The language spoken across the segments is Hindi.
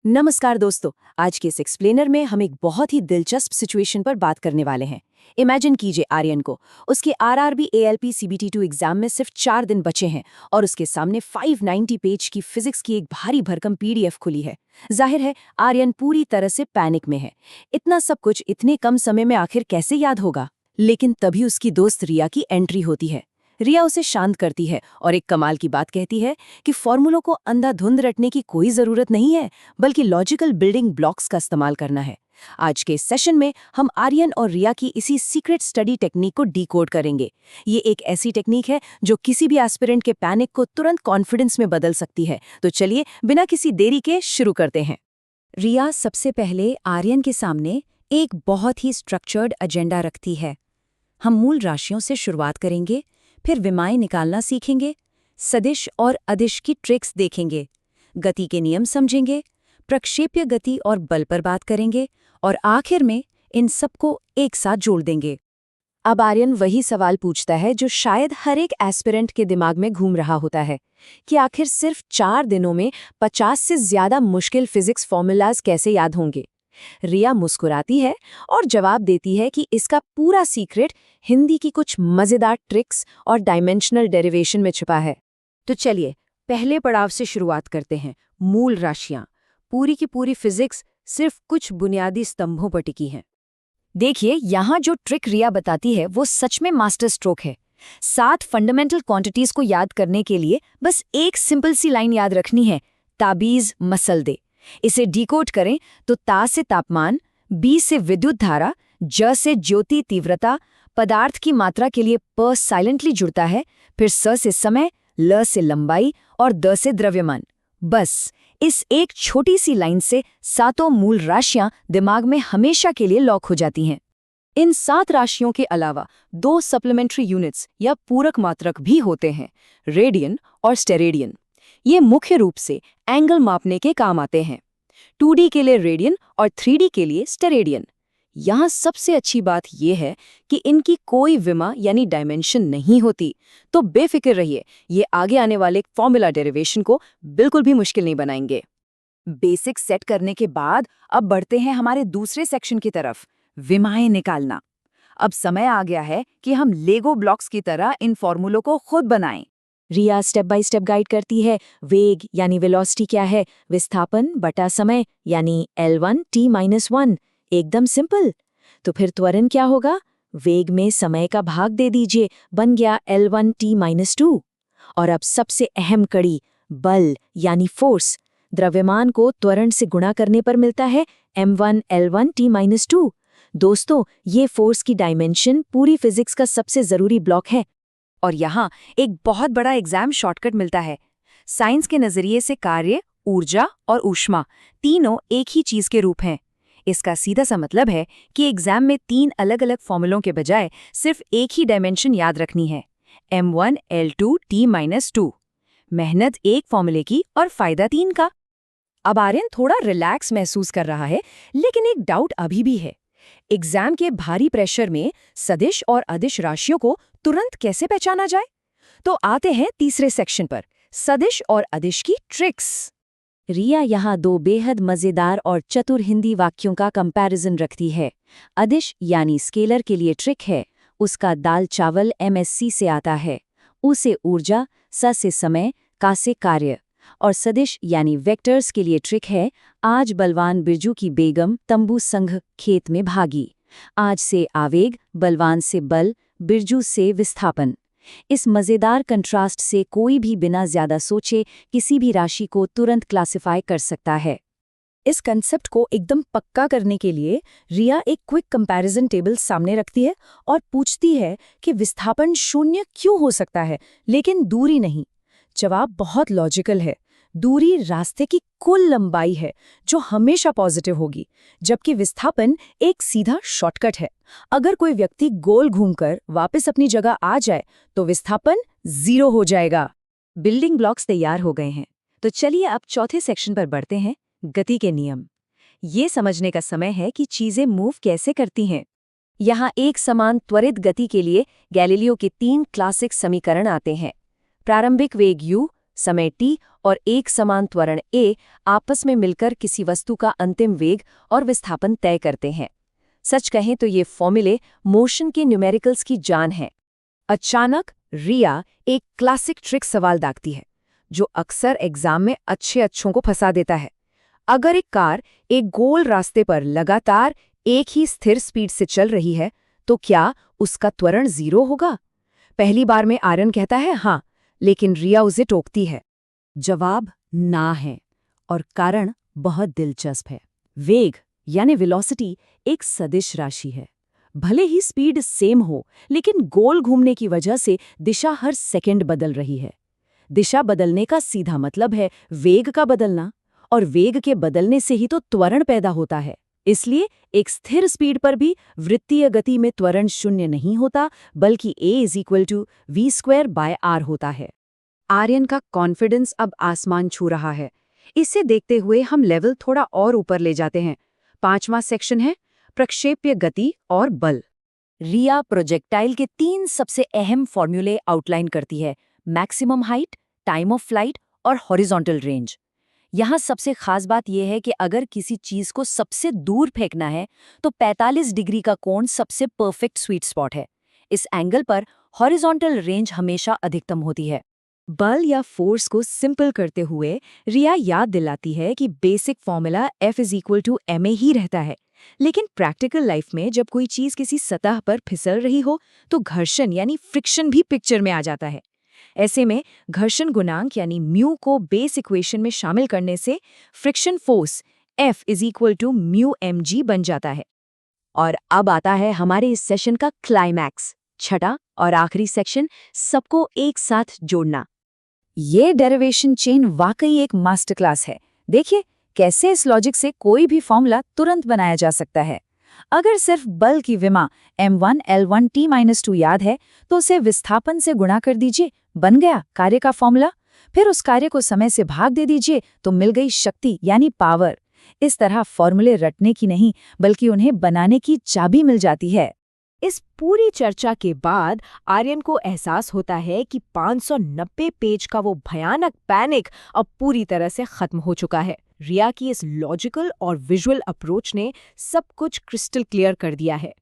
नमस्कार दोस्तों। आज के इस एक्सप्लेनर में हम एक बहुत ही दिलचस्प सिचुएशन पर बात करने वाले हैं। इमेजिन कीजिए आर्यन को, उसके आरआरबी एएलपी सीबीटी2 एग्जाम में सिर्फ 4 दिन बचे हैं और उसके सामने 590 पेज की फिजिक्स की एक भारी भरकम पीडीएफ खुली है। जाहिर है आर्यन पूरी तरह से पैनिक में है। इतना सब कुछ इतने कम समय में आखिर कैसे याद होगा? लेकिन तभी उसकी दोस्त रिया की एंट्री होती है। रिया उसे शांत करती है और एक कमाल की बात कहती है कि फॉर्मूलों को अंधाधुंध रटने की कोई जरूरत नहीं है, बल्कि लॉजिकल बिल्डिंग ब्लॉक्स का इस्तेमाल करना है। आज के इस सेशन में हम आर्यन और रिया की इसी सीक्रेट स्टडी टेक्निक को डिकोड करेंगे। ये एक ऐसी टेक्निक है जो किसी भी एस्पिरेंट के पैनिक को तुरंत कॉन्फिडेंस में बदल सकती है। तो चलिए बिना किसी देरी के शुरू करते हैं। रिया सबसे पहले आर्यन के सामने एक बहुत ही स्ट्रक्चर्ड एजेंडा रखती है। हम मूल राशियों से शुरुआत करेंगे, फिर विमाएं निकालना सीखेंगे, सदिश और अदिश की ट्रिक्स देखेंगे, गति के नियम समझेंगे, प्रक्षेप्य गति और बल पर बात करेंगे और आखिर में इन सबको एक साथ जोड़ देंगे। अब आर्यन वही सवाल पूछता है जो शायद हर एक एस्पिरेंट के दिमाग में घूम रहा होता है कि आखिर सिर्फ 4 दिनों में 50 से ज्यादा मुश्किल फिजिक्स फॉर्मूलाज कैसे याद होंगे। रिया मुस्कुराती है और जवाब देती है कि इसका पूरा सीक्रेट हिंदी की कुछ मजेदार ट्रिक्स और डायमेंशनल डेरिवेशन में छुपा है। तो चलिए पहले पड़ाव से शुरुआत करते हैं, मूल राशियां। पूरी की पूरी फिजिक्स सिर्फ कुछ बुनियादी स्तंभों पर टिकी है। देखिए यहाँ जो ट्रिक रिया बताती है वो सच में मास्टर स्ट्रोक है। 7 फंडामेंटल क्वांटिटीज को याद करने के लिए बस एक सिंपल सी लाइन याद रखनी है, ताबीज मसल दे। इसे डिकोड करें तो ता से तापमान, बी से विद्युत धारा, ज से ज्योति तीव्रता, पदार्थ की मात्रा के लिए प साइलेंटली जुड़ता है, फिर स से समय, ल से लंबाई और द से द्रव्यमान। बस इस एक छोटी सी लाइन से 7 मूल राशियां दिमाग में हमेशा के लिए लॉक हो जाती हैं। इन 7 राशियों के अलावा 2 सप्लीमेंट्री यूनिट्स या पूरक मात्रक भी होते हैं, रेडियन और स्टेरेडियन। ये मुख्य रूप से एंगल मापने के काम आते हैं। 2D के लिए रेडियन और 3D के लिए स्टेरेडियन। यहाँ सबसे अच्छी बात यह है कि इनकी कोई विमा यानी डायमेंशन नहीं होती, तो बेफिक्र रहिए, ये आगे आने वाले फॉर्मूला डेरिवेशन को बिल्कुल भी मुश्किल नहीं बनाएंगे। बेसिक सेट करने के बाद अब बढ़ते हैं हमारे दूसरे सेक्शन की तरफ, विमाएं निकालना। अब समय आ गया है कि हम लेगो ब्लॉक्स की तरह इन फॉर्मूलों को खुद बनाएं। रिया स्टेप बाय स्टेप गाइड करती है। वेग यानी वेलोसिटी क्या है, विस्थापन बटा समय यानी L1 t-1, एकदम सिंपल। तो फिर त्वरण क्या होगा, वेग में समय का भाग दे दीजिए, बन गया L1 t-2। और अब सबसे अहम कड़ी, बल यानी फोर्स। द्रव्यमान को त्वरण से गुणा करने पर मिलता है m1 L1 t-2। दोस्तों ये फोर्स की डायमेंशन पूरी फिजिक्स का सबसे जरूरी ब्लॉक है। और यहाँ एक बहुत बड़ा एग्जाम शॉर्टकट मिलता है। साइंस के नजरिए से कार्य, ऊर्जा और ऊष्मा तीनों एक ही चीज के रूप हैं। इसका सीधा सा मतलब है कि एग्जाम में 3 अलग अलग फॉर्मूलों के बजाय सिर्फ एक ही डायमेंशन याद रखनी है, m1 L2 t-2। मेहनत एक फॉर्मूले की और फायदा 3 का। अब आर्यन थोड़ा रिलैक्स महसूस कर रहा है, लेकिन एक डाउट अभी भी है। एग्जाम के भारी प्रेशर में सदिश और अदिश राशियों को तुरंत कैसे पहचाना जाए? तो आते हैं तीसरे सेक्शन पर, सदिश और अदिश की ट्रिक्स। रिया यहाँ 2 बेहद मजेदार और चतुर हिंदी वाक्यों का कंपैरिजन रखती है। अदिश यानी स्केलर के लिए ट्रिक है, उसका दाल चावल MSc से आता है। उ से ऊर्जा, स से समय, का से कार्य। और सदिश यानी वेक्टर्स के लिए ट्रिक है, आज बलवान बिरजू की बेगम तंबू संघ खेत में भागी। आज से आवेग, बलवान से बल, बिरजू से विस्थापन। इस मजेदार कंट्रास्ट से कोई भी बिना ज्यादा सोचे किसी भी राशि को तुरंत क्लासिफाई कर सकता है। इस कंसेप्ट को एकदम पक्का करने के लिए रिया एक क्विक कंपैरिजन टेबल सामने रखती है और पूछती है कि विस्थापन 0 क्यों हो सकता है लेकिन दूरी नहीं। जवाब बहुत लॉजिकल है। दूरी रास्ते की कुल लंबाई है जो हमेशा पॉजिटिव होगी, जबकि विस्थापन एक सीधा शॉर्टकट है। अगर कोई व्यक्ति गोल घूमकर वापस अपनी जगह आ जाए तो विस्थापन 0 हो जाएगा। बिल्डिंग ब्लॉक्स तैयार हो गए हैं, तो चलिए अब चौथे सेक्शन पर बढ़ते हैं, गति के नियम। ये समझने का समय है कि चीजें मूव कैसे करती हैं। यहाँ एक समान त्वरित गति के लिए गैलीलियो के 3 क्लासिक समीकरण आते हैं। प्रारंभिक वेग u, समय t और एक समान त्वरण a आपस में मिलकर किसी वस्तु का अंतिम वेग और विस्थापन तय करते हैं। सच कहें तो ये फॉर्मूले मोशन के न्यूमेरिकल्स की जान है। अचानक रिया एक क्लासिक ट्रिक सवाल दागती है, जो अक्सर एग्जाम में अच्छों को फंसा देता है। अगर एक कार एक गोल रास्ते पर लगातार एक ही स्थिर स्पीड से चल रही है, तो क्या उसका त्वरण 0 होगा? पहली बार में आर्यन कहता है हाँ, लेकिन रिया उसे टोकती है। जवाब ना है, और कारण बहुत दिलचस्प है। वेग यानी वेलोसिटी एक सदिश राशि है। भले ही स्पीड सेम हो, लेकिन गोल घूमने की वजह से दिशा हर सेकंड बदल रही है। दिशा बदलने का सीधा मतलब है वेग का बदलना, और वेग के बदलने से ही तो त्वरण पैदा होता है। इसलिए एक स्थिर स्पीड पर भी वृत्तीय गति में त्वरण 0 नहीं होता, बल्कि a = v²/r होता है। आर्यन का कॉन्फिडेंस अब आसमान छू रहा है। इसे देखते हुए हम लेवल थोड़ा और ऊपर ले जाते हैं। 5वां सेक्शन है प्रक्षेप्य गति और बल। रिया प्रोजेक्टाइल के 3 सबसे अहम फॉर्मूले आउटलाइन करती है: maximum height, time of flight और हॉरिजॉन्टल रेंज। यहाँ सबसे खास बात यह है कि अगर किसी चीज को सबसे दूर फेंकना है, तो 45 डिग्री का कोण सबसे परफेक्ट स्वीट स्पॉट है। इस एंगल पर हॉरिजॉन्टल रेंज हमेशा अधिकतम होती है। बल या फोर्स को सिंपल करते हुए रिया याद दिलाती है कि बेसिक फॉर्मूला F = ma ही रहता है। लेकिन प्रैक्टिकल लाइफ में जब कोई चीज किसी सतह पर फिसल रही हो, तो घर्षण यानी फ्रिक्शन भी पिक्चर में आ जाता है। ऐसे में घर्षण गुणांक यानी म्यू को बेस इक्वेशन में शामिल करने से फ्रिक्शन फोर्स F = μmg बन जाता है। और अब आता है हमारे इस सेशन का क्लाइमैक्स, छठा और आखिरी सेक्शन, सबको एक साथ जोड़ना। ये डेरिवेशन चेन वाकई एक मास्टर क्लास है। देखिए कैसे इस लॉजिक से कोई भी फॉर्मूला तुरंत बनाया जा सकता है। अगर सिर्फ बल की विमा m1 L1 T-2 याद है, तो उसे विस्थापन से गुणा कर दीजिए, बन गया कार्य का फॉर्मूला। फिर उस कार्य को समय से भाग दे दीजिए, तो मिल गई शक्ति यानी पावर। इस तरह फॉर्मूले रटने की नहीं, बल्कि उन्हें बनाने की चाबी मिल जाती है। इस पूरी चर्चा के बाद आर्यन को एहसास होता है कि 590 पेज का वो भयानक पैनिक अब पूरी तरह से खत्म हो चुका है। रिया की इस लॉजिकल और विजुअल अप्रोच ने सब कुछ क्रिस्टल क्लियर कर दिया है।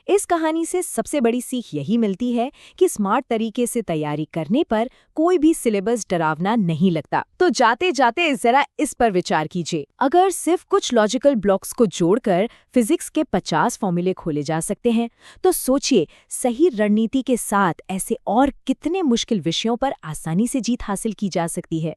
इस कहानी से सबसे बड़ी सीख यही मिलती है कि स्मार्ट तरीके से तैयारी करने पर कोई भी सिलेबस डरावना नहीं लगता। तो जाते जाते जरा इस पर विचार कीजिए, अगर सिर्फ कुछ लॉजिकल ब्लॉक्स को जोड़कर फिजिक्स के 50 फॉर्मूले खोले जा सकते हैं, तो सोचिए सही रणनीति के साथ ऐसे और कितने मुश्किल विषयों पर आसानी से जीत हासिल की जा सकती है।